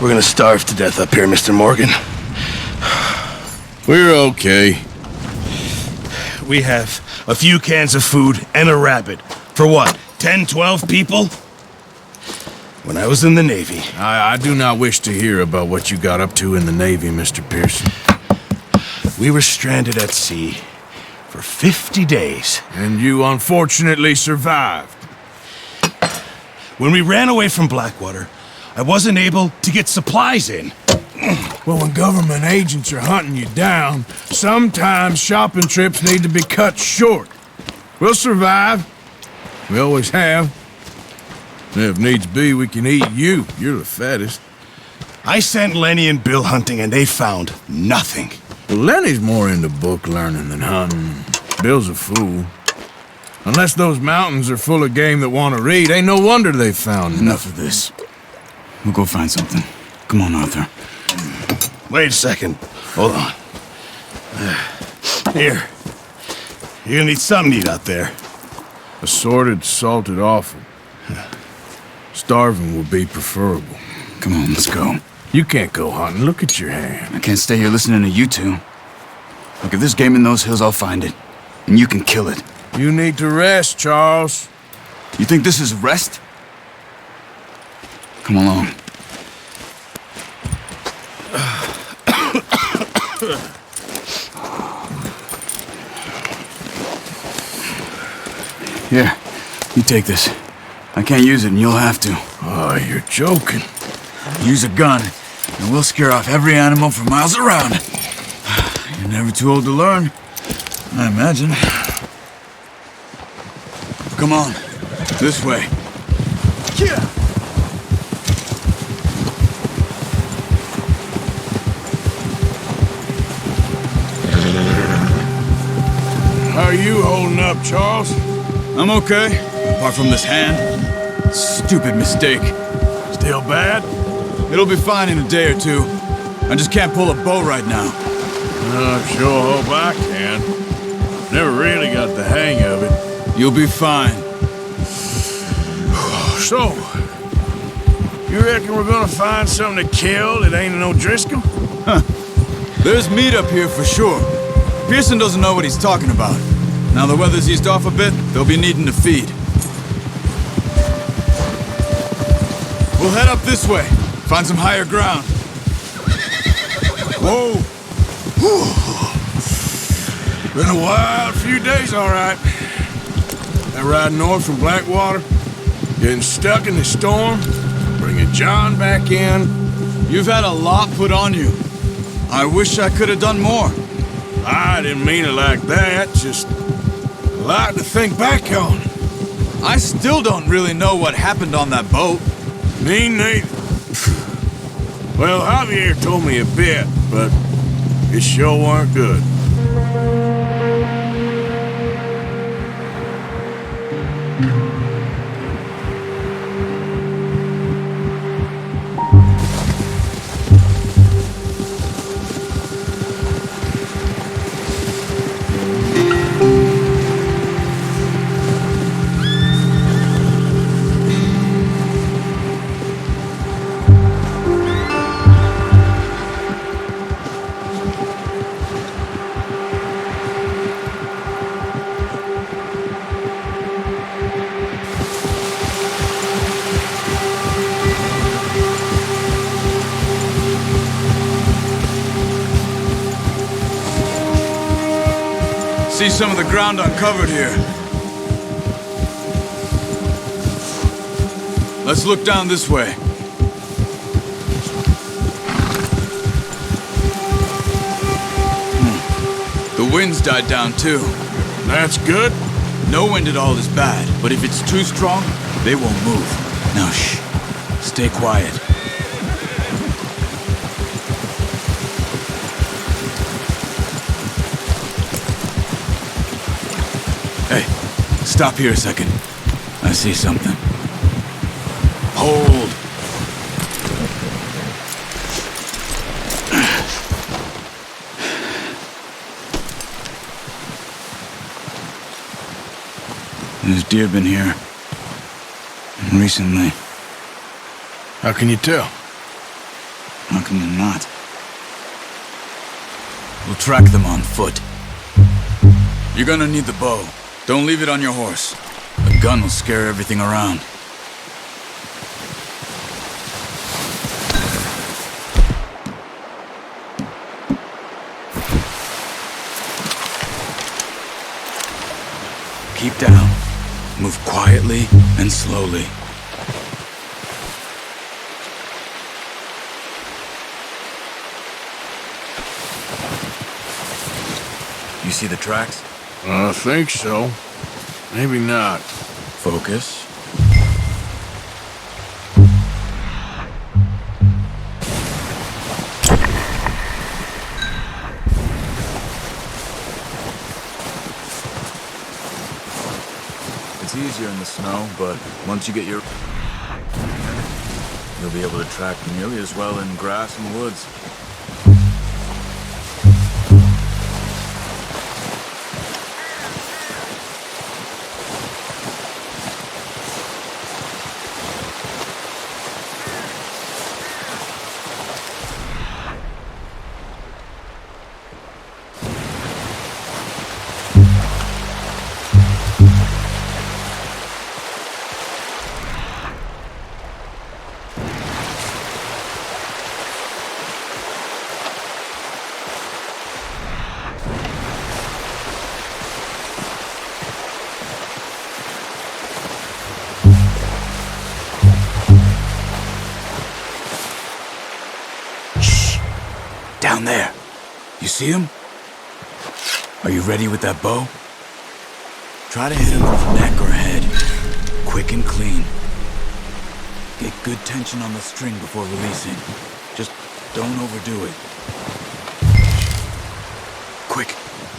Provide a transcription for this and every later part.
We're gonna starve to death up here, Mr. Morgan. We're okay. We have a few cans of food and a rabbit. For what, 10, 12 people? When I was in the Navy... I do not wish to hear about what you got up to in the Navy, Mr. Pearson. We were stranded at sea for 50 days. And you unfortunately survived. When we ran away from Blackwater, I wasn't able to get supplies in. Well, when government agents are hunting you down, sometimes shopping trips need to be cut short. We'll survive. We always have. And if needs be, we can eat you. You're the fattest. I sent Lenny and Bill hunting, and they found nothing. Well, Lenny's more into book learning than hunting. Bill's a fool. Unless those mountains are full of game that want to read, ain't no wonder they found Enough of this. We'll go find something. Come on, Arthur. Wait a second. Hold on. Here. You're gonna need something to eat out there. Assorted, salted offal. Starving would be preferable. Come on, let's go. You can't go hunting. Look at your hand. I can't stay here listening to you two. Look, if there's game in those hills, I'll find it. And you can kill it. You need to rest, Charles. You think this is rest? Come along. Here, you take this. I can't use it, and you'll have to. Oh, you're joking. Use a gun, and we'll scare off every animal for miles around. You're never too old to learn, I imagine. Come on, this way. Yeah. How are you holding up, Charles? I'm okay, apart from this hand. Stupid mistake. Still bad? It'll be fine in a day or two. I just can't pull a bow right now. I sure hope I can. Never really got the hang of it. You'll be fine. So, you reckon we're gonna find something to kill that ain't no Driscoll? Huh. There's meat up here for sure. Pearson doesn't know what he's talking about. Now the weather's eased off a bit, they'll be needing to feed. We'll head up this way. Find some higher ground. Whoa! Whew. Been a wild few days, all right. That ride north from Blackwater, getting stuck in the storm, bringing John back in. You've had a lot put on you. I wish I could have done more. I didn't mean it like that, just a lot to think back on. I still don't really know what happened on that boat. Me neither. Well, Javier told me a bit, but it sure weren't good. See some of the ground uncovered here. Let's look down this way. The wind's died down too. That's good. No wind at all is bad, but if it's too strong, they won't move. Now shh. Stay quiet. Hey, stop here a second. I see something. Hold. There's deer been here. And recently. How can you tell? How can you not? We'll track them on foot. You're gonna need the bow. Don't leave it on your horse. A gun will scare everything around. Keep down. Move quietly and slowly. You see the tracks? I think so. Maybe not. Focus. It's easier in the snow, but once you get you'll be able to track nearly as well in grass and woods. Down there. You see him? Are you ready with that bow? Try to hit him in the neck or head. Quick and clean. Get good tension on the string before releasing. Just don't overdo it. Quick,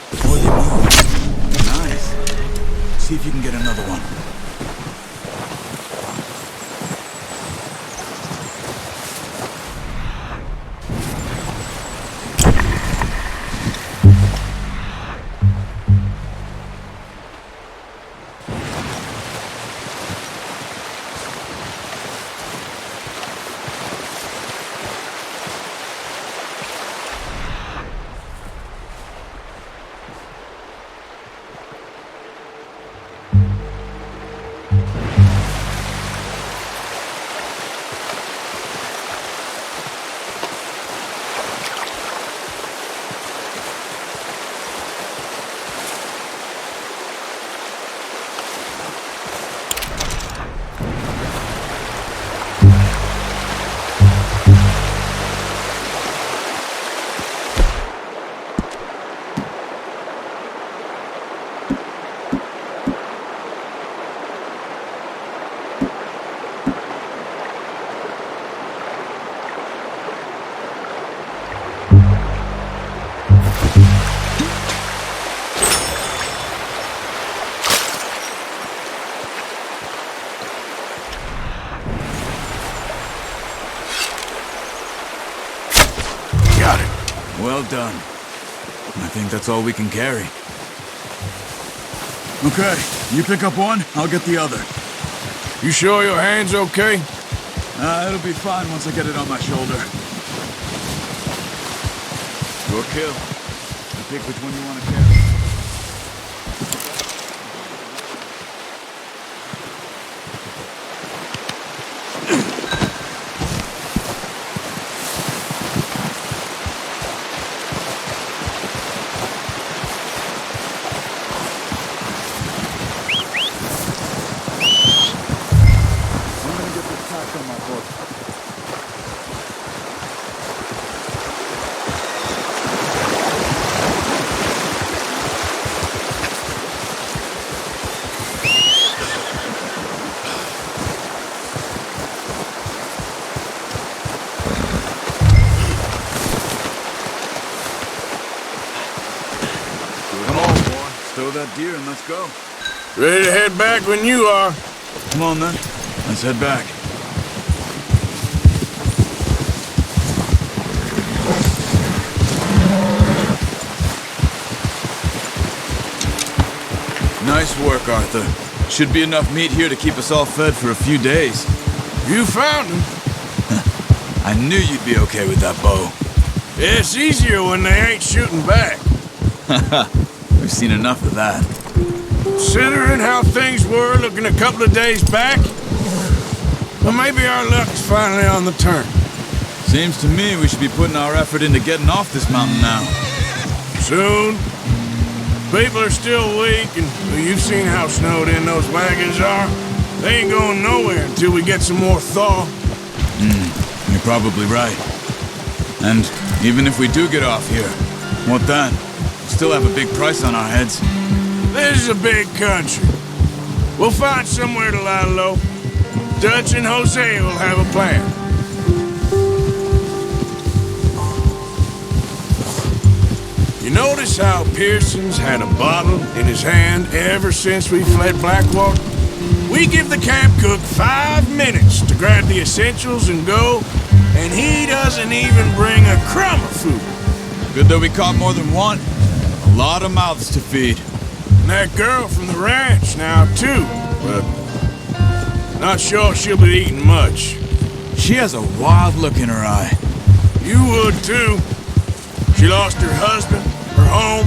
before they move. Nice. See if you can get another one. Well done. I think that's all we can carry. Okay, you pick up one, I'll get the other. You sure your hand's okay? It'll be fine once I get it on my shoulder. Your kill. You pick which one you want to carry. That deer and let's go. Ready to head back when you are. Come on then. Let's head back. Nice work, Arthur. Should be enough meat here to keep us all fed for a few days. You found him. I knew you'd be okay with that bow. It's easier when they ain't shooting back. We've seen enough of that. Considering how things were looking a couple of days back, well, maybe our luck's finally on the turn. Seems to me we should be putting our effort into getting off this mountain now. Soon. People are still weak, and well, you've seen how snowed in those wagons are. They ain't going nowhere until we get some more thaw. You're probably right. And even if we do get off here, what then? We still have a big price on our heads. This is a big country. We'll find somewhere to lie low. Dutch and Jose will have a plan. You notice how Pearson's had a bottle in his hand ever since we fled Blackwater? We give the camp cook 5 minutes to grab the essentials and go, and he doesn't even bring a crumb of food. Good that we caught more than one. A lot of mouths to feed. And that girl from the ranch now, too, but not sure she'll be eating much. She has a wild look in her eye. You would, too. She lost her husband, her home,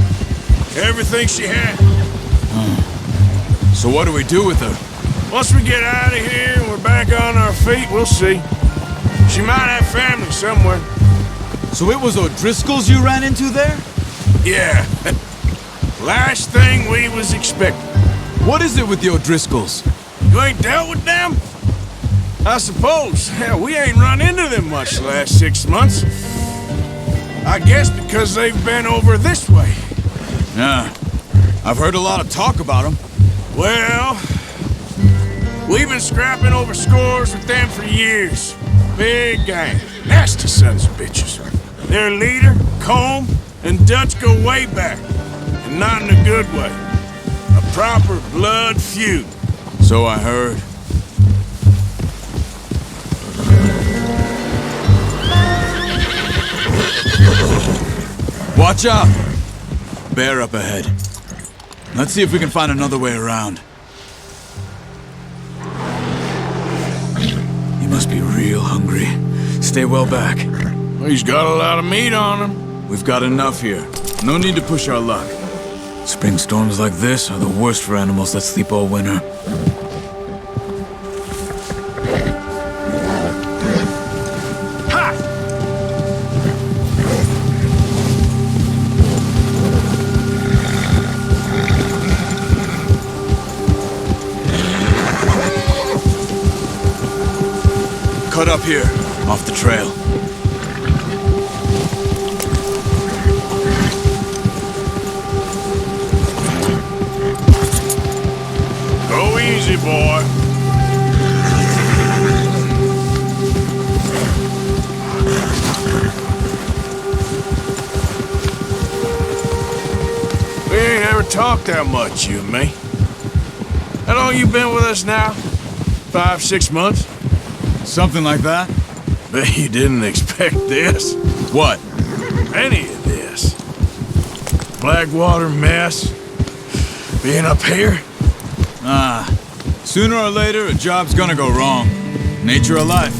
everything she had. So what do we do with her? Once we get out of here and we're back on our feet, we'll see. She might have family somewhere. So it was O'Driscoll's you ran into there? Yeah. Last thing we was expecting. What is it with the O'Driscolls? You ain't dealt with them? I suppose. Hell, we ain't run into them much the last 6 months. I guess because they've been over this way. Yeah. I've heard a lot of talk about them. Well, we've been scrapping over scores with them for years. Big gang. Nasty sons of bitches. Their leader, Combe, and Dutch go way back. And not in a good way. A proper blood feud. So I heard. Watch out! Bear up ahead. Let's see if we can find another way around. He must be real hungry. Stay well back. Well, he's got a lot of meat on him. We've got enough here. No need to push our luck. Spring storms like this are the worst for animals that sleep all winter. Cut up here, off the trail. Go easy, boy. We ain't ever talked that much, you and me. How long you been with us now? 5, 6 months? Something like that? Bet you didn't expect this. What? Any of this. Blackwater mess. Being up here. Sooner or later, a job's gonna go wrong. Nature of life.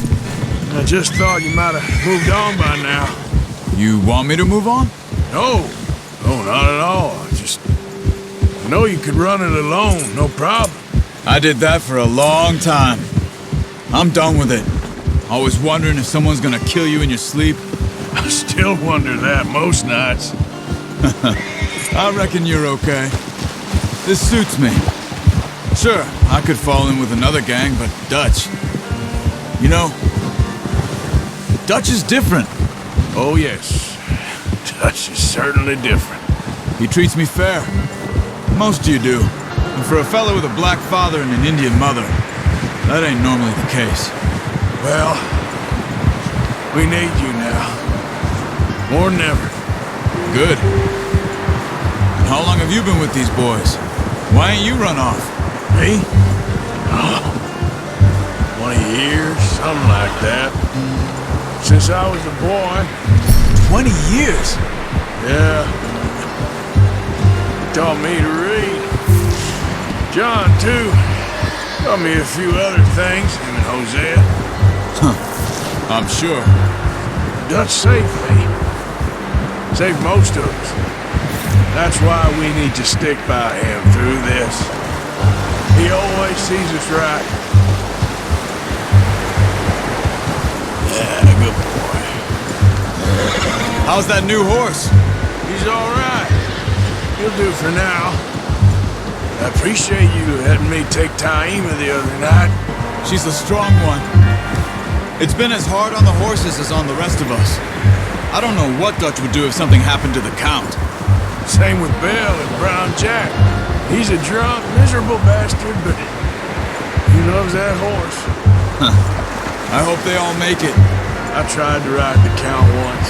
I just thought you might have moved on by now. You want me to move on? No, not at all. I know you could run it alone, no problem. I did that for a long time. I'm done with it. Always wondering if someone's gonna kill you in your sleep. I still wonder that most nights. I reckon you're okay. This suits me. Sure, I could fall in with another gang, but Dutch... You know, Dutch is different. Oh, yes. Dutch is certainly different. He treats me fair. Most of you do. And for a fellow with a black father and an Indian mother, that ain't normally the case. Well, we need you now. More than ever. Good. And how long have you been with these boys? Why ain't you run off? Me? Oh, 20 years, something like that. Since I was a boy. 20 years? Yeah. Taught me to read. John, too. Taught me a few other things, him and Hosea. I'm sure. Dutch saved me. Saved most of us. That's why we need to stick by him through this. He always sees us right. Yeah, good boy. How's that new horse? He's all right. He'll do for now. I appreciate you letting me take Taima the other night. She's a strong one. It's been as hard on the horses as on the rest of us. I don't know what Dutch would do if something happened to the Count. Same with Bill and Brown Jack. He's a drunk, miserable bastard, but he loves that horse. I hope they all make it. I tried to ride the Count once.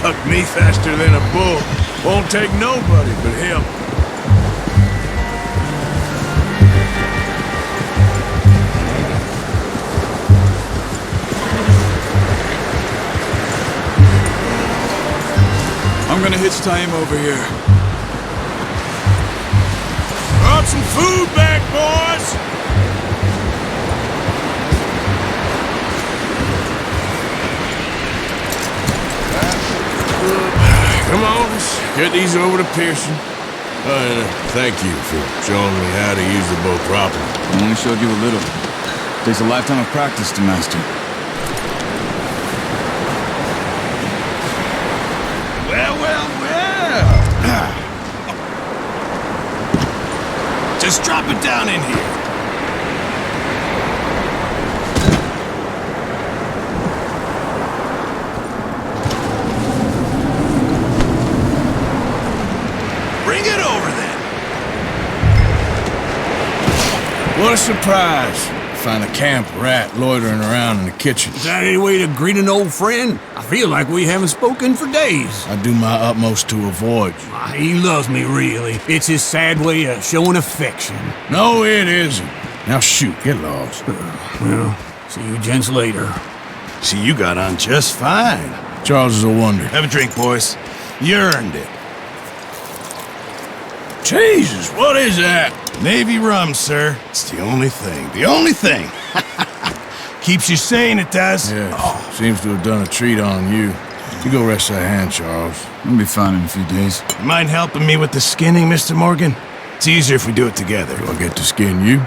Hucked me faster than a bull. Won't take nobody but him. I'm gonna hitch time over here. Brought some food back, boys! Come on, let's get these over to Pearson. Thank you for showing me how to use the bow properly. I only showed you a little. Takes a lifetime of practice to master. Just drop it down in here. Bring it over then. What a surprise. Find a camp rat loitering around in the kitchen. Is that any way to greet an old friend? I feel like we haven't spoken for days. I do my utmost to avoid you. He loves me, really. It's his sad way of showing affection. No, it isn't. Now shoot, get lost. Well, see you gents later. See, you got on just fine. Charles is a wonder. Have a drink, boys. You earned it. Jesus, what is that? Navy rum, sir. It's the only thing. The only thing. Keeps you sane, it does. Yes, seems to have done a treat on you. You go rest that hand, Charles. I'll be fine in a few days. You mind helping me with the skinning, Mr. Morgan? It's easier if we do it together. Do I get to skin you?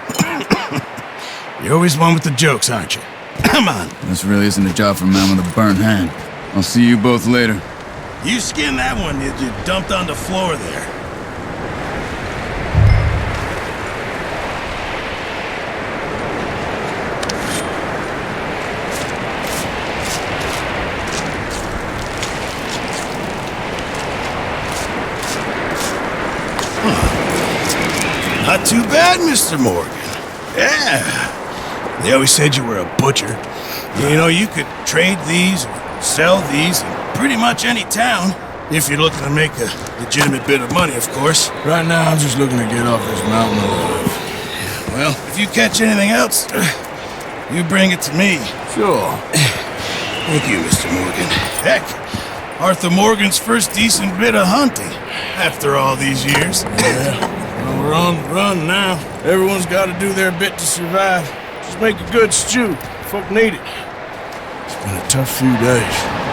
You're always one with the jokes, aren't you? Come on. This really isn't a job for a man with a burnt hand. I'll see you both later. You skin that one you dumped on the floor there. Not too bad, Mr. Morgan. Yeah. They always said you were a butcher. You know, you could trade these, or sell these in pretty much any town. If you're looking to make a legitimate bit of money, of course. Right now, I'm just looking to get off this mountain alive. Well, if you catch anything else, you bring it to me. Sure. Thank you, Mr. Morgan. Heck, Arthur Morgan's first decent bit of hunting after all these years. Yeah. Well, we're on the run now. Everyone's got to do their bit to survive. Just make a good stew. Folk need it. It's been a tough few days.